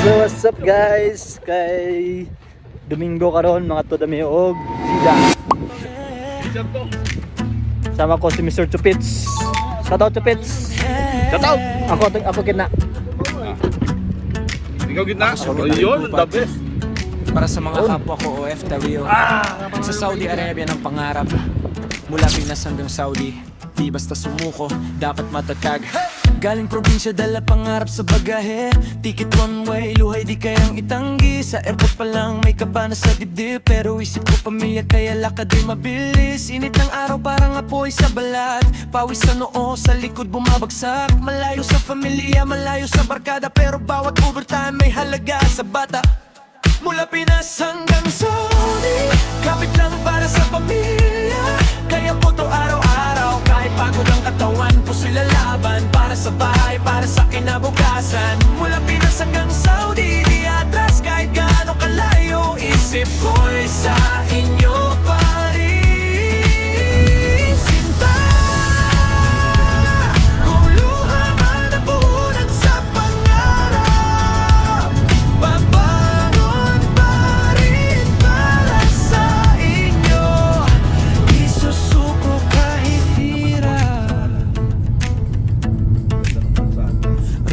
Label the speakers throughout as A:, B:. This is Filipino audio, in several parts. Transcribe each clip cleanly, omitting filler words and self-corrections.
A: So what's up guys? Kay Domingo karon mga to dami og sida. Sama ko si Mr. Chupits. Shout out Chupits.
B: Shout out!
A: Ako kina.
B: Ikaw gitna? Yun, the best.
C: Para sa mga kapwa ko OFW sa Saudi Arabia ng pangarap. Mula Pinas hanggang Saudi, di basta sumuko, dapat matatag. Galing probinsya, dala pangarap sa bagahe. Ticket one way, luhay di kayang itanggi. Sa airport pa lang may kabana sa dibdib. Pero isip ko pamilya kaya lakad ay mabilis. Init ng araw parang apoy sa balat. Pawis sa noo, sa likod bumabagsak. Malayo sa pamilya, malayo sa barkada. Pero bawat overtime may halaga sa bata. Mula Pinas hanggang Saudi, kapit lang para sa pamilya. Kaya po to araw-araw, kahit pagod ang katawan, puso'y lalaban. Para sa bahay, para sa kinabukasan. Mula Pinas hanggang Saudi, di atras kahit gaano kalayo. Isip ko'y sa inyo pa rin, sinta. Kung luha man nabuhunan sa pangarap, babangon pa rin para sa inyo. Isusuko kahit hirap.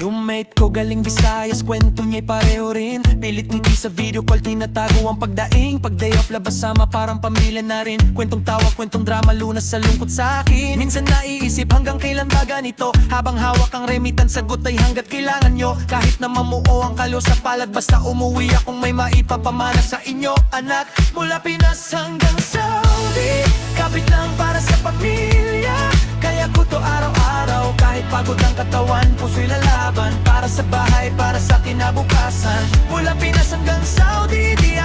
C: Roommate ko galing Visayas, kwento niya'y pareho rin. Pilit ngiti sa video call, tinatago ang pagdaing. Pag day off, labas sama parang pamilya na rin. Kwentong tawa, kwentong drama, lunas sa lungkot sa akin. Minsan naiisip hanggang kailan ba ganito. Habang hawak ang remitan, sagot ay hanggat kailangan nyo. Kahit na mamuo ang kalo sa palad, basta umuwi akong may maipapamana sa inyo, anak. Mula Pinas hanggang Saudi, kapit lang para sa pamilya. Kaya ko to araw-araw, kahit pagod ang katawan, puso'y lalaban. Para sa bahay, para sa kinabukasan. Mula Pinas hanggang Saudi, di